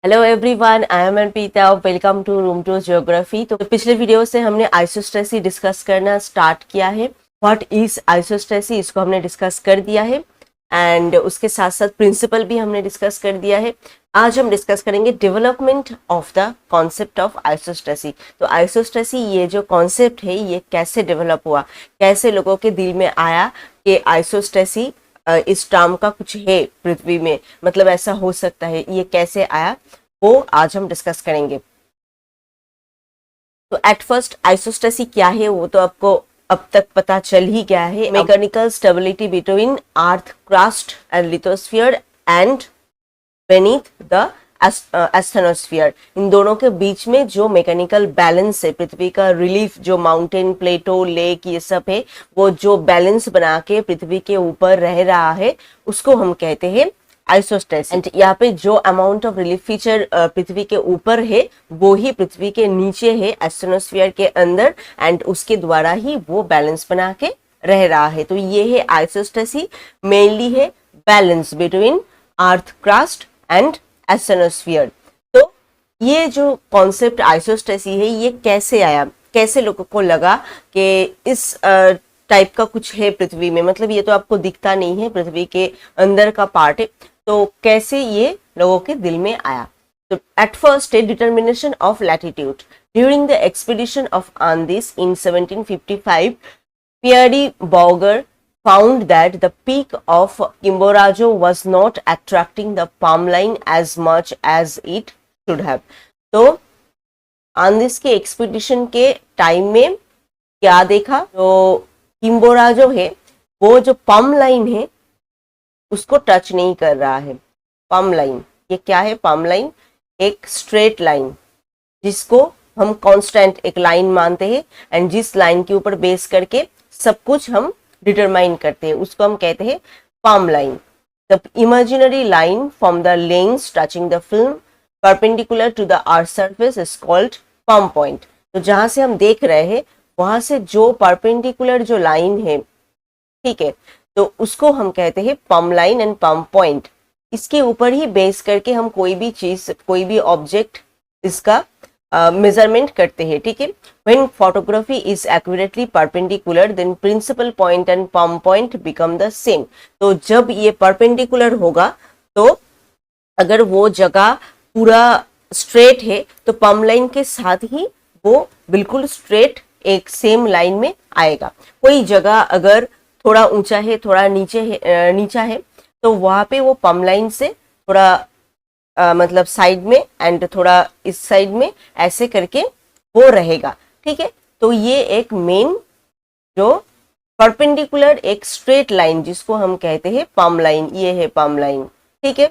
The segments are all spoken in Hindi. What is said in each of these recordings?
Hello everyone, I am Arpita. Welcome to Room to Geography. तो पिछले वीडियो से हमने आइसोस्टेसी डिस्कस करना स्टार्ट किया है। व्हाट इज आइसोस्टेसी, इसको हमने डिस्कस कर दिया है एंड उसके साथ साथ प्रिंसिपल भी हमने डिस्कस कर दिया है। आज हम डिस्कस करेंगे development of the concept of isostasy. तो आइसोस्टेसी ये जो कॉन्सेप्ट है ये कैसे डेवलप हुआ, कैसे लोगों के दिल में आया कि आइसोस्टेसी इस टर्म का कुछ है पृथ्वी में, मतलब ऐसा हो सकता है, ये कैसे आया वो आज हम डिस्कस करेंगे। तो एट फर्स्ट आइसोस्टेसी क्या है वो तो आपको अब तक पता चल ही गया है। Mechanical stability between earth crust and lithosphere and beneath the asthenosphere. इन दोनों के बीच में जो मैकेनिकल बैलेंस है, पृथ्वी का रिलीफ, जो माउंटेन, प्लेटो, लेक ये सब है, वो जो बैलेंस बना के पृथ्वी के ऊपर रह रहा है उसको हम कहते हैं आइसोस्टेसी। एंड यहाँ पे जो अमाउंट ऑफ रिलीफ फीचर पृथ्वी के ऊपर है वो ही पृथ्वी के नीचे है एस्ट्रोनोस्फीयर के अंदर, एंड उसके द्वारा ही वो बैलेंस बना के रह रहा है। तो ये है आइसोस्टेसी, मेनली है balance between earth crust and astronosphere. तो ये जो कॉन्सेप्ट आइसोस्टेसी है ये कैसे आया, कैसे लोगों को लगा कि इस टाइप का कुछ है पृथ्वी में, मतलब ये तो आपको दिखता नहीं है, पृथ्वी के अंदर का पार्ट है, तो कैसे ये लोगों के दिल में आया। तो at first determination of latitude during the expedition of Andes in 1755, Pierre Bauger found that the peak of Chimborazo was not attracting the palm line as much as it should have. तो आंदीज के एक्सपीडिशन के टाइम में क्या देखा, तो किम्बोराजो है वो जो पम लाइन है उसको टच नहीं कर रहा है। पम लाइन ये क्या है? पम लाइन एक स्ट्रेट लाइन जिसको हम कांस्टेंट एक लाइन मानते हैं, एंड जिस लाइन के ऊपर बेस करके सब कुछ हम डिटरमाइन करते हैं उसको हम कहते हैं plumb line. The imaginary line from the lens touching the film perpendicular to the earth surface is called plumb point. तो जहां से हम देख रहे हैं वहां से जो परपेंडिकुलर जो लाइन है, ठीक है, तो उसको हम कहते हैं plumb line and plumb point. इसके ऊपर ही बेस करके हम कोई भी चीज, कोई भी ऑब्जेक्ट इसका मेजरमेंट करते हैं, ठीक है। When photography is accurately perpendicular then principal point and plumb point become the same. तो जब ये परपेंडिकुलर होगा तो अगर वो जगह पूरा स्ट्रेट है तो पम लाइन के साथ ही वो बिल्कुल स्ट्रेट एक सेम लाइन में आएगा। कोई जगह अगर थोड़ा ऊंचा है, थोड़ा नीचा है तो वहां पे वो पम लाइन से थोड़ा मतलब साइड में एंड थोड़ा इस साइड में ऐसे करके वो रहेगा, ठीक है। तो ये एक मेन जो परपेंडिकुलर एक स्ट्रेट लाइन जिसको हम कहते हैं पम लाइन, ये है पम लाइन, ठीक है।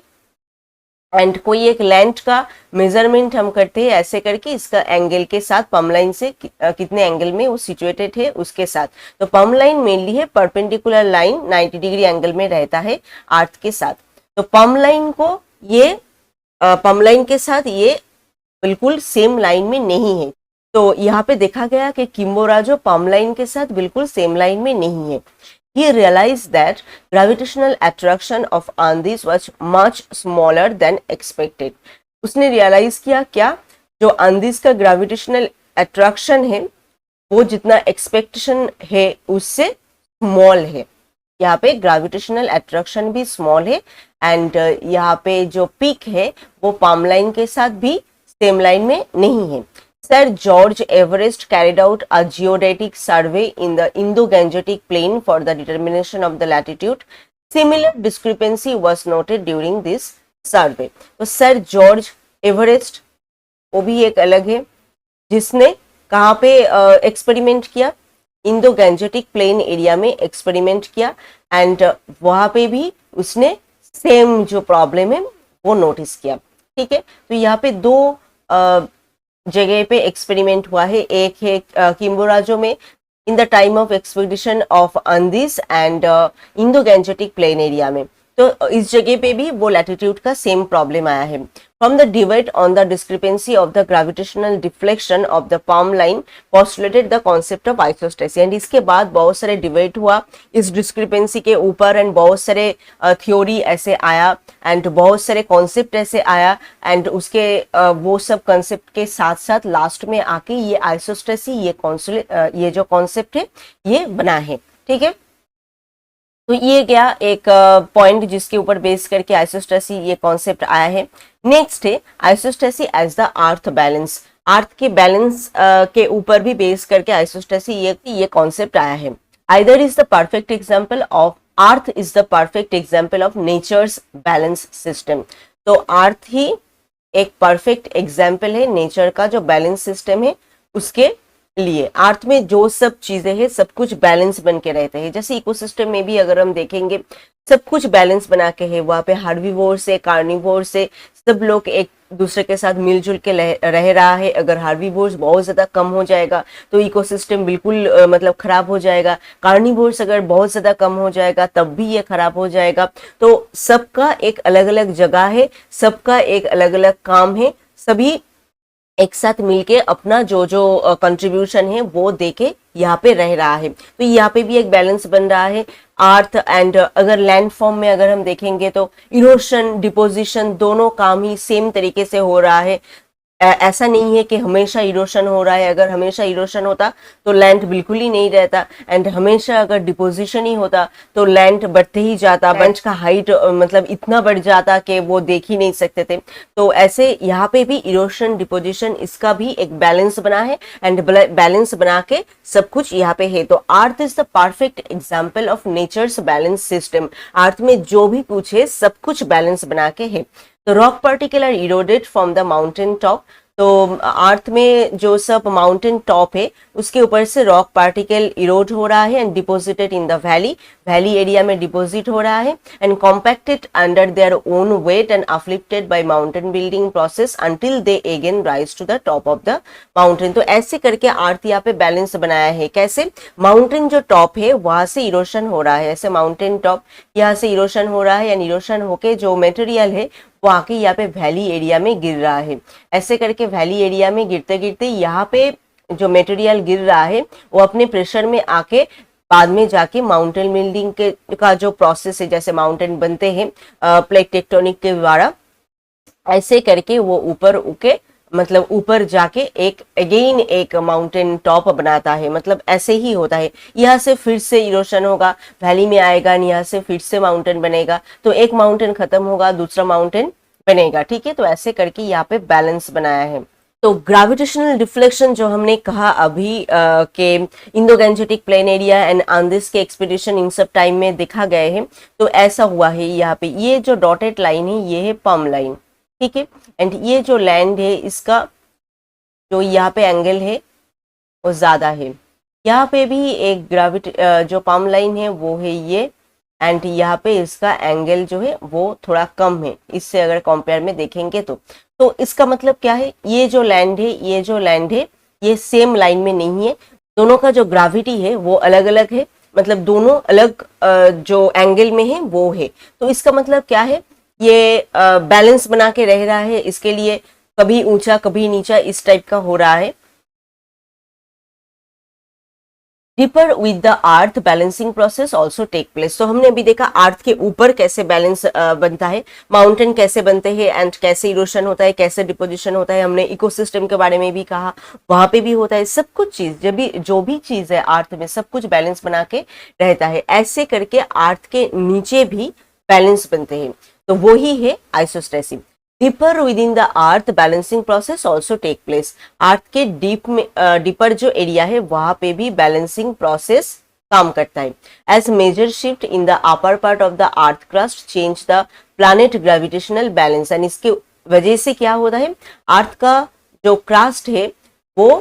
एंड कोई एक लेंथ का मेजरमेंट हम करते हैं ऐसे करके इसका एंगल के साथ, पम लाइन से कितने एंगल में वो सिचुएटेड है उसके साथ। तो पम लाइन मेनली है परपेंडिकुलर लाइन, 90 डिग्री एंगल में रहता है अर्थ के साथ। तो पम लाइन को ये पम लाइन के साथ ये बिल्कुल सेम लाइन में नहीं है। तो यहाँ पे देखा गया कि किम्बोराजो पम लाइन के साथ बिल्कुल सेम लाइन में नहीं है। He realized that gravitational attraction of Andes was much smaller than expected. उसने रियलाइज किया क्या, जो आंदीज का ग्रेविटेशनल अट्रैक्शन है वो जितना एक्सपेक्टेशन है उससे स्मॉल है। यहाँ पे ग्रेविटेशनल अट्रैक्शन भी स्मॉल है, एंड यहाँ पे जो पीक है वो पाम लाइन के साथ भी सेम लाइन में नहीं है। Sir George Everest carried out a geodetic survey in the Indo-Gangetic Plain for the determination of the latitude. Similar discrepancy was noted during this survey. तो Sir George Everest वो भी एक अलग है जिसने कहाँ पे एक्सपेरिमेंट किया, इंडो गैंजेटिक प्लेन एरिया में एक्सपेरिमेंट किया, एंड वहाँ पे भी उसने सेम जो प्रॉब्लम है वो नोटिस किया, ठीक है। तो यहाँ पे दो जगह पे एक्सपेरिमेंट हुआ है, एक है किम्बोराजो में in the time of expedition of Andes and Indo Gangetic plain area में। तो इस जगह पे भी वो लैटिट्यूड का सेम प्रॉब्लम आया है। From the debate on the discrepancy of the gravitational deflection of the palm line postulated the concept of isostasy. And इसके बाद बहुत सारे डिबेट हुआ इस डिस्क्रिपेंसी के ऊपर, एंड बहुत सारे थ्योरी ऐसे आया, एंड बहुत सारे कॉन्सेप्ट ऐसे आया, एंड उसके वो सब कॉन्सेप्ट के साथ साथ लास्ट में आके ये आइसोस्टेसी ये जो कॉन्सेप्ट है ये बना है। ठीक है, तो ये क्या एक पॉइंट जिसके ऊपर बेस करके आइसोस्टेसी ये कॉन्सेप्ट आया है। नेक्स्ट है isostasy as the earth balance. Earth के बैलेंस के ऊपर भी बेस करके आइसोस्टेसी ये कॉन्सेप्ट आया है। Either is the perfect example of earth is the perfect example of nature's balance system. तो अर्थ ही एक परफेक्ट एग्जाम्पल है नेचर का जो बैलेंस सिस्टम है उसके लिए। अर्थ में जो सब चीजें हैं सब कुछ बैलेंस बन के रहते हैं। जैसे इकोसिस्टम में भी अगर हम देखेंगे सब कुछ बैलेंस बना के है, वहां पे हार्बीवोर से कार्निवोर से सब लोग एक दूसरे के साथ मिलजुल के रह रहा है। अगर हार्बीवोर्स बहुत ज्यादा कम हो जाएगा तो इकोसिस्टम बिल्कुल मतलब खराब हो जाएगा। कार्निवोर्स अगर बहुत ज्यादा कम हो जाएगा तब भी ये खराब हो जाएगा। तो सबका एक अलग अलग जगह है, सबका एक अलग अलग काम है, सभी एक साथ मिलके अपना जो जो कंट्रीब्यूशन है वो देके यहाँ पे रह रहा है। तो यहाँ पे भी एक बैलेंस बन रहा है अर्थ एंड अगर लैंड फॉर्म में अगर हम देखेंगे तो इरोशन डिपोजिशन दोनों काम ही सेम तरीके से हो रहा है। ऐसा नहीं है कि हमेशा इरोशन हो रहा है। अगर हमेशा इरोशन होता तो लैंड बिल्कुल ही नहीं रहता, एंड हमेशा अगर डिपोजिशन ही होता तो लैंड बढ़ते ही जाता, बंच का हाइट मतलब इतना बढ़ जाता कि वो देख ही नहीं सकते थे। तो ऐसे यहाँ पे भी इरोशन डिपोजिशन इसका भी एक बैलेंस बना है, एंड बैलेंस बना के सब कुछ यहाँ पे है। तो earth is the perfect example of nature's balance system. Earth में जो भी कुछ है सब कुछ बैलेंस बना के है। तो rock particle are eroded from the mountain top. तो अर्थ में जो सब माउंटेन टॉप है उसके ऊपर से रॉक पार्टिकल इरोड हो रहा है and deposited in the valley. Valley area में डिपोजिट हो रहा है and compacted under their own weight and uplifted by mountain building process until they again rise to the top of the mountain. तो ऐसे करके अर्थ यहाँ पे बैलेंस बनाया है। कैसे? माउंटेन जो टॉप है वहां से इरोशन हो रहा है, ऐसे माउंटेन टॉप यहाँ से इरोशन हो रहा है, एंड इरोशन होके जो मटेरियल है वो आके यहाँ पे वैली एरिया में गिर रहा है। ऐसे करके वैली एरिया में गिरते गिरते यहाँ पे जो मटेरियल गिर रहा है वो अपने प्रेशर में आके बाद में जाके माउंटेन बिल्डिंग के का जो प्रोसेस है, जैसे माउंटेन बनते हैं प्लेट टेक्टोनिक के द्वारा, ऐसे करके वो ऊपर उके मतलब ऊपर जाके एक अगेन एक माउंटेन टॉप बनाता है। मतलब ऐसे ही होता है। यहाँ से फिर से इरोशन होगा, वैली में आएगा, यहाँ से फिर से माउंटेन बनेगा, तो एक माउंटेन खत्म होगा दूसरा माउंटेन बनेगा। ठीक है, तो ऐसे करके यहाँ पे बैलेंस बनाया है। तो ग्रेविटेशनल डिफ्लेक्शन जो हमने कहा अभी के Indo Gangetic plain area and Andes के एक्सपीडिशन इन सब टाइम में देखा गए हैं। तो ऐसा हुआ है यहाँ पे, ये जो डॉटेड लाइन है ये है पम लाइन। ठीक है, एंड ये जो लैंड है इसका जो यहाँ पे एंगल है वो ज्यादा है। यहाँ पे भी एक जो पम लाइन है वो है ये, एंड यहाँ पे इसका एंगल जो है वो थोड़ा कम है इससे अगर कंपेयर में देखेंगे तो इसका मतलब क्या है? ये जो लैंड है ये सेम लाइन में नहीं है। दोनों का जो ग्रेविटी है वो अलग अलग है, मतलब दोनों अलग जो एंगल में है वो है। तो इसका मतलब क्या है? ये बैलेंस बना के रह रहा है, इसके लिए कभी ऊंचा कभी नीचा इस टाइप का हो रहा है। Deeper with the earth balancing process also take place. तो हमने अभी देखा अर्थ के ऊपर कैसे बैलेंस बनता है, माउंटेन कैसे बनते हैं एंड कैसे इरोशन होता है, कैसे डिपोजिशन होता है। हमने इकोसिस्टम के बारे में भी कहा, वहां पे भी होता है। सब कुछ चीज जो भी चीज है अर्थ में सब कुछ बैलेंस बना के रहता है। ऐसे करके अर्थ के नीचे भी बैलेंस बनते हैं, तो वो ही है isostasy. Deeper within the earth balancing process also take place. Earth के डीपर जो एरिया है वहां पे भी बैलेंसिंग प्रोसेस काम करता है। As major shift in the upper part of the earth crust change the planet gravitational balance. And इसके वजह से क्या होता है? अर्थ का जो क्रस्ट है वो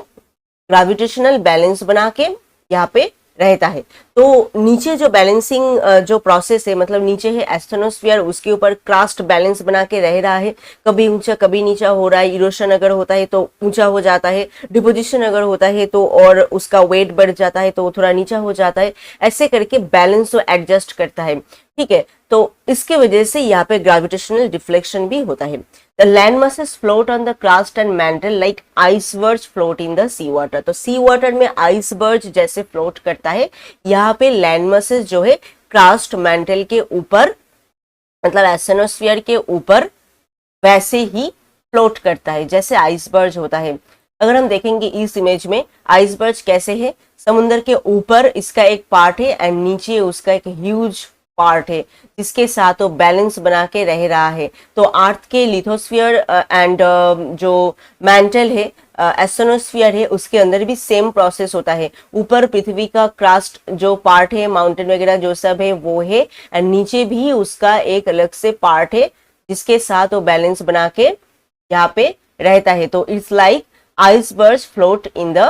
ग्रेविटेशनल बैलेंस बना के यहाँ पे रहता है। तो नीचे जो बैलेंसिंग जो प्रोसेस है, मतलब नीचे है एस्थेनोस्फीयर, उसके ऊपर क्रास्ट बैलेंस बना के रह रहा है, कभी ऊंचा कभी नीचा हो रहा है। इरोशन अगर होता है तो ऊंचा हो जाता है, डिपोजिशन अगर होता है तो और उसका वेट बढ़ जाता है तो थोड़ा नीचा हो जाता है। ऐसे करके बैलेंस को एडजस्ट करता है, ठीक है। तो इसके वजह से यहाँ पे ग्रेविटेशनल डिफ्लेक्शन भी होता है। The land masses float on the crust and mantle like icebergs float in the sea water। तो सी वाटर में आइसबर्ग जैसे फ्लोट करता है, यहाँ पे लैंड masses जो है क्रास्ट मैंटल के ऊपर, मतलब एस्टेनोस्फीयर के ऊपर वैसे ही फ्लोट करता है जैसे आइसबर्ग होता है। अगर हम देखेंगे इस इमेज में आइसबर्ग कैसे है, समुद्र के ऊपर इसका एक पार्ट है एंड नीचे उसका एक ह्यूज पार्ट है जिसके साथ वो बैलेंस बना के रह रहा है। तो अर्थ के लिथोस्फीयर एंड जो मैंटल है, एस्टेनोस्फीयर है, उसके अंदर भी सेम प्रोसेस होता है। ऊपर पृथ्वी का क्रास्ट जो पार्ट है, माउंटेन वगैरह जो सब है वो है, एंड नीचे भी उसका एक अलग से पार्ट है जिसके साथ वो बैलेंस बना के यहाँ पे रहता है। तो it's like icebergs float in the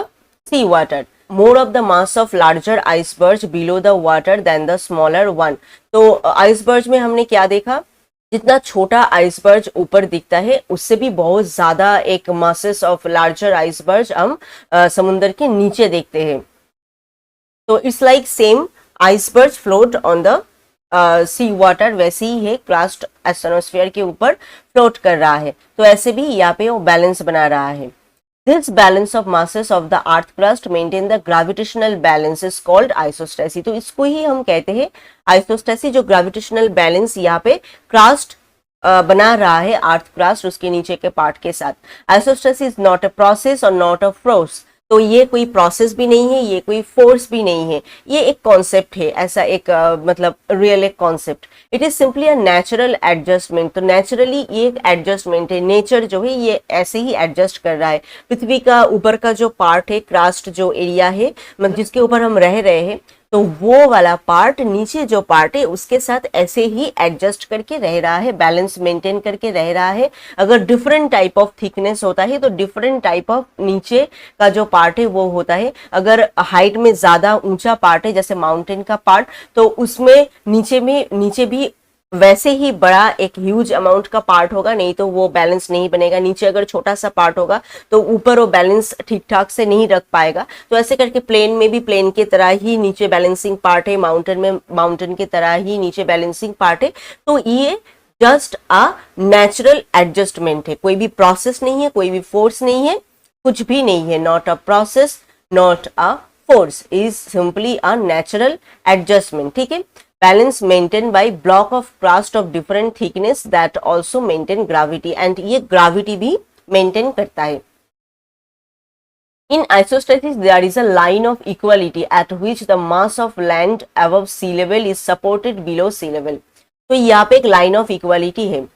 sea water. More of the mass of larger icebergs below the water than the smaller one। तो iceberg में हमने क्या देखा, जितना छोटा आइसबर्ग ऊपर दिखता है उससे भी बहुत ज्यादा एक masses of larger icebergs हम समुद्र के नीचे देखते हैं। तो it's like same iceberg float on the sea water, वैसे ही है क्रास्ट एस्टेनोस्फीयर के ऊपर फ्लोट कर रहा है। तो ऐसे भी यहाँ पे वो बैलेंस बना रहा है। This balance of masses of the earth crust maintain the gravitational balance is called isostasy। तो इसको ही हम कहते हैं आइसोस्टेसी। जो ग्रेविटेशनल बैलेंस यहाँ पे क्रास्ट बना रहा है, अर्थ क्रास्ट उसके नीचे के पार्ट के साथ। Isostasy is not a process और नॉट अ फोर्स। तो ये कोई प्रोसेस भी नहीं है, ये कोई फोर्स भी नहीं है, ये एक कॉन्सेप्ट है, ऐसा एक मतलब रियल एक concept. It is simply a natural adjustment. तो नेचुरली ये एक एडजस्टमेंट है, नेचर जो है ये ऐसे ही एडजस्ट कर रहा है। पृथ्वी का ऊपर का जो पार्ट है, क्रास्ट जो एरिया है, मतलब जिसके ऊपर हम रह रहे हैं, तो वो वाला पार्ट नीचे जो पार्ट है उसके साथ ऐसे ही एडजस्ट करके रह रहा है, बैलेंस मेंटेन करके रह रहा है। अगर डिफरेंट टाइप ऑफ थिकनेस होता है तो डिफरेंट टाइप ऑफ नीचे का जो पार्ट है वो होता है। अगर हाइट में ज्यादा ऊंचा पार्ट है जैसे माउंटेन का पार्ट, तो उसमें नीचे भी वैसे ही बड़ा एक ह्यूज अमाउंट का पार्ट होगा, नहीं तो वो बैलेंस नहीं बनेगा। नीचे अगर छोटा सा पार्ट होगा तो ऊपर वो बैलेंस ठीक ठाक से नहीं रख पाएगा। तो ऐसे करके प्लेन में भी प्लेन की तरह ही नीचे बैलेंसिंग पार्ट है, माउंटेन में माउंटेन की तरह ही नीचे बैलेंसिंग पार्ट है। तो ये जस्ट अ नेचुरल एडजस्टमेंट है, कोई भी प्रोसेस नहीं है, कोई भी फोर्स नहीं है, कुछ भी नहीं है। Not a process, not a force, is simply a natural adjustment, ठीक है। Balance maintained by block of crust of different thickness that also maintain gravity, and ये gravity भी maintain करता है। In isostasis there is a line of equality at which the mass of land above sea level is supported below sea level। तो यहाँ पे एक लाइन ऑफ इक्वालिटी है,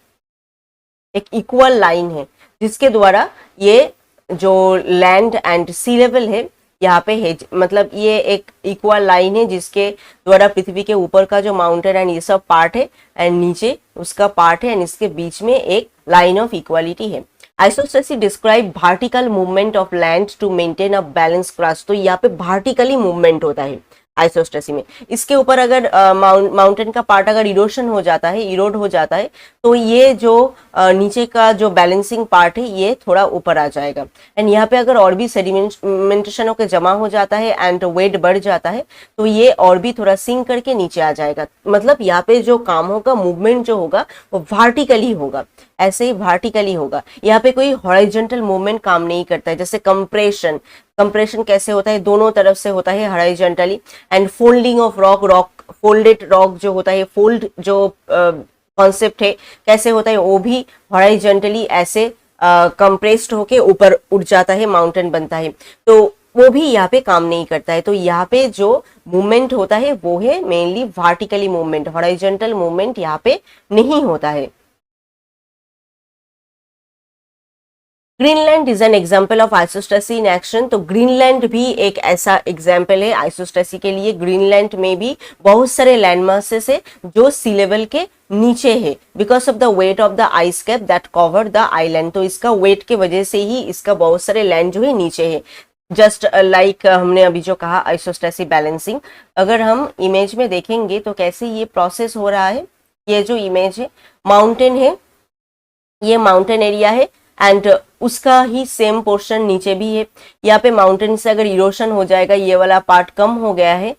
एक इक्वल लाइन है जिसके द्वारा ये जो लैंड एंड सी लेवल है यहाँ पे है, मतलब ये एक इक्वल लाइन है जिसके द्वारा पृथ्वी के ऊपर का जो माउंटेन एंड ये सब पार्ट है एंड नीचे उसका पार्ट है एंड इसके बीच में एक लाइन ऑफ इक्वालिटी है। Isostasy describe vertical movement of land to maintain a balance crust. तो यहाँ पे वर्टिकली मूवमेंट होता है आइसोस्टेसी में। इसके ऊपर अगर माउंटेन का पार्ट अगर इरोड हो जाता है तो ये जो नीचे का जो बैलेंसिंग पार्ट है ये थोड़ा ऊपर आ जाएगा। एंड यहाँ पे अगर और भी सेडिमेंटेशन होकर जमा हो जाता है एंड वेट बढ़ जाता है तो ये और भी थोड़ा सिंक करके नीचे आ जाएगा। मतलब यहाँ पे जो काम होगा, मूवमेंट जो होगा वो वर्टिकली होगा, ऐसे ही वर्टिकली होगा। यहाँ पे कोई हॉरिजॉन्टल मूवमेंट काम नहीं करता है। जैसे कंप्रेशन कैसे होता है, दोनों तरफ से होता है horizontally. And folding of rock folded rock जो होता है, फोल्ड जो कॉन्सेप्ट है कैसे होता है, वो भी हॉरिजॉन्टली ऐसे कंप्रेस्ड होके ऊपर उठ जाता है, माउंटेन बनता है। तो वो भी यहाँ पे काम नहीं करता है। तो यहाँ पे जो मूवमेंट होता है वो है mainly vertically movement, horizontal movement यहाँ पे नहीं होता है। Greenland is an example of isostasy in action. तो ग्रीनलैंड भी एक ऐसा एग्जाम्पल है आइसोस्टेसी के लिए। ग्रीनलैंड में भी बहुत सारे लैंड मासेस है जो सी लेवल के नीचे है because of the weight of the ice cap that cover the island. तो इसका वेट के वजह से ही इसका बहुत सारे लैंड जो है नीचे है। जस्ट लाइक हमने अभी जो कहा आइसोस्टेसिक बैलेंसिंग, अगर हम इमेज में देखेंगे तो कैसे ये प्रोसेस हो रहा है। ये जो इमेज है माउंटेन है, ये माउंटेन एरिया है एंड उसका ही सेम पोर्शन नीचे भी है। यहाँ पे माउंटेन से अगर इरोशन हो जाएगा, ये वाला पार्ट कम हो गया है,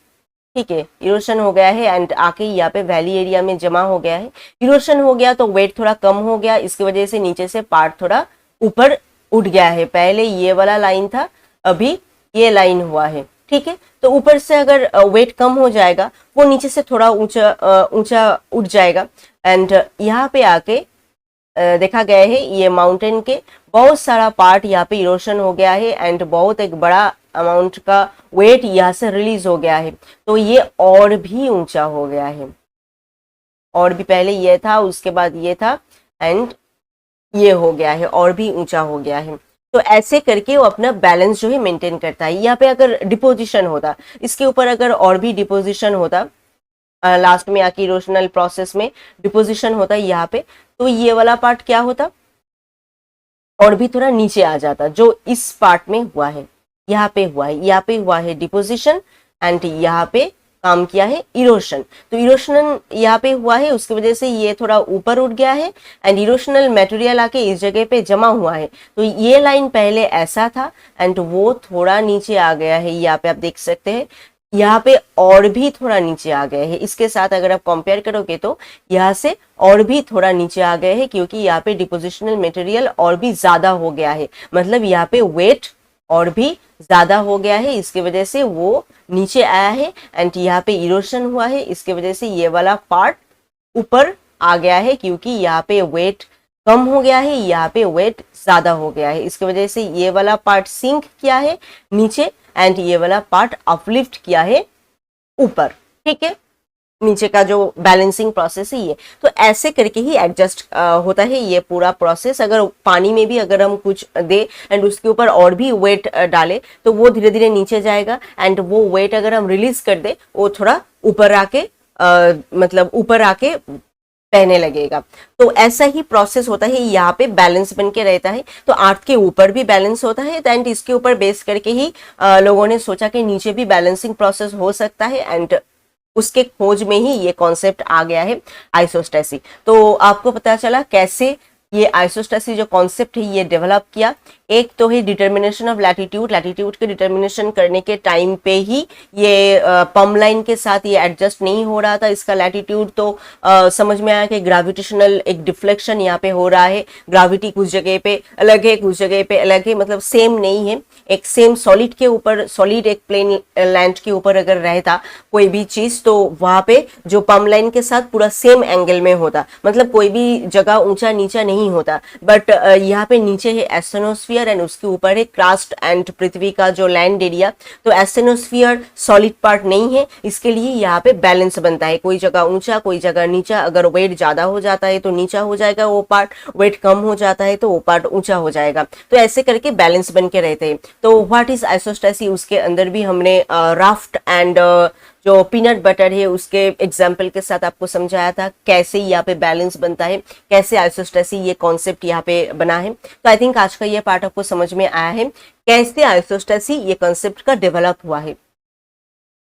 ठीक है, इरोशन हो गया है एंड आके यहाँ पे वैली एरिया में जमा हो गया है। इरोशन हो गया तो वेट थोड़ा कम हो गया, इसकी वजह से नीचे से पार्ट थोड़ा ऊपर उठ गया है। पहले ये वाला लाइन था, अभी ये लाइन हुआ है, ठीक है। तो ऊपर से अगर वेट कम हो जाएगा, वो नीचे से थोड़ा ऊंचा ऊंचा उठ जाएगा एंड यहाँ पे आके देखा गया है ये माउंटेन के बहुत सारा पार्ट यहाँ पे इरोशन हो गया है एंड बहुत एक बड़ा अमाउंट का वेट यहाँ से रिलीज हो गया है। तो ये और भी ऊंचा हो गया है, और भी पहले ये था, उसके बाद ये था एंड ये हो गया है, और भी ऊंचा हो गया है। तो ऐसे करके वो अपना बैलेंस जो है मेंटेन करता है। यहाँ पे अगर डिपोजिशन होता, इसके ऊपर अगर और भी डिपोजिशन होता, लास्ट में आके इरोशनल प्रोसेस में डिपोजिशन होता है यहाँ पे, तो ये वाला पार्ट क्या होता, और भी थोड़ा नीचे आ जाता, जो इस पार्ट में हुआ है। यहाँ पे हुआ है, यहाँ पे हुआ है डिपोजिशन एंड यहाँ पे काम किया है इरोशन। तो इरोशन यहाँ पे हुआ है, उसकी वजह से ये थोड़ा ऊपर उठ गया है एंड इरोशनल मटेरियल आके इस जगह पे जमा हुआ है। तो ये लाइन पहले ऐसा था एंड वो थोड़ा नीचे आ गया है, यहाँ पे आप देख सकते हैं, यहाँ पे और भी थोड़ा नीचे आ गए हैं। इसके साथ अगर आप कंपेयर करोगे तो यहाँ से और भी थोड़ा नीचे आ गए हैं, क्योंकि यहाँ पे डिपोजिशनल मटेरियल और भी ज्यादा हो गया है, मतलब यहाँ पे वेट और भी ज्यादा हो गया है, इसकी वजह से वो नीचे आया है एंड यहाँ पे इरोशन हुआ है, इसकी वजह से ये वाला पार्ट ऊपर आ गया है, क्योंकि यहाँ पे वेट कम हो गया है, यहाँ पे वेट ज्यादा हो गया है, इसकी वजह से ये वाला पार्ट सिंक किया है नीचे एंड ये वाला पार्ट अपलिफ्ट किया है ऊपर, ठीक है। नीचे का जो बैलेंसिंग प्रोसेस है ये, तो ऐसे करके ही एडजस्ट होता है ये पूरा प्रोसेस। अगर पानी में भी अगर हम कुछ दे एंड उसके ऊपर और भी वेट डाले तो वो धीरे धीरे नीचे जाएगा एंड वो वेट अगर हम रिलीज कर दे वो थोड़ा ऊपर आके मतलब ऊपर आके बहने लगेगा। तो ऐसा ही प्रोसेस होता है, यहाँ पे बैलेंस बन के रहता है। तो अर्थ के ऊपर भी बैलेंस होता है एंड इसके ऊपर बेस करके ही लोगों ने सोचा कि नीचे भी बैलेंसिंग प्रोसेस हो सकता है एंड उसके खोज में ही ये कॉन्सेप्ट आ गया है आइसोस्टेसी। तो आपको पता चला कैसे ये आइसोस्टेसी जो कॉन्सेप्ट है ये डेवलप किया। एक तो है डिटर्मिनेशन ऑफ लैटिट्यूड, लैटिट्यूड के डिटर्मिनेशन करने के टाइम पे ही ये पम लाइन के साथ ये एडजस्ट नहीं हो रहा था इसका लैटिट्यूड। तो समझ में आया कि ग्रेविटेशनल एक डिफ्लेक्शन यहाँ पे हो रहा है, ग्रेविटी कुछ जगह पे अलग है कुछ जगह पे अलग है, मतलब सेम नहीं है। एक सेम सॉलिड के ऊपर, सॉलिड एक प्लेन लैंड के ऊपर अगर रहता कोई भी चीज तो वहां पे जो पम लाइन के साथ पूरा सेम एंगल में होता, मतलब कोई भी जगह ऊंचा नीचा नहीं होता। बट यहाँ पे नीचे है एस्टेनोस्फीयर एंड उसके ऊपर है क्रास्ट एंड पृथ्वी का जो लैंड एरिया। तो एस्टेनोस्फीयर सॉलिड पार्ट नहीं है, इसके लिए यहाँ पे बैलेंस बनता है, कोई जगह ऊंचा कोई जगह नीचा। अगर वेट ज्यादा हो जाता है तो नीचा हो जाएगा वो पार्ट, वेट कम हो जाता है तो वो पार्ट ऊंचा हो जाएगा। तो ऐसे करके बैलेंस बन के रहते हैं। तो व्हाट इज आइसोस्टेसी, उसके अंदर भी हमने राफ्ट एंड जो पीनट बटर है उसके एग्जाम्पल के साथ आपको समझाया था कैसे यहाँ पे बैलेंस बनता है, कैसे आइसोस्टेसी ये कॉन्सेप्ट यहाँ पे बना है। तो आई थिंक आज का ये पार्ट आपको समझ में आया है कैसे आइसोस्टेसी ये कॉन्सेप्ट का डेवलप हुआ है।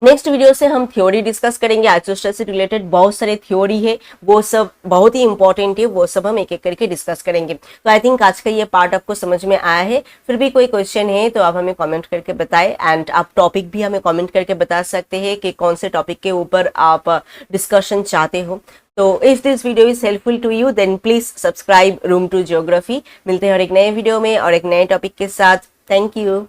नेक्स्ट वीडियो से हम थ्योरी डिस्कस करेंगे, आइसोस्टेसी रिलेटेड बहुत सारे थ्योरी है, वो सब बहुत ही इंपॉर्टेंट है, वो सब हम एक एक करके डिस्कस करेंगे। तो आई थिंक आज का ये पार्ट आपको समझ में आया है। फिर भी कोई क्वेश्चन है तो आप हमें कमेंट करके बताएं एंड आप टॉपिक भी हमें कमेंट करके बता सकते हैं कि कौन से टॉपिक के ऊपर आप डिस्कशन चाहते हो। तो if this video is helpful to you then please subscribe Room to Geography. मिलते हैं और एक नए वीडियो में और एक नए टॉपिक के साथ। Thank you.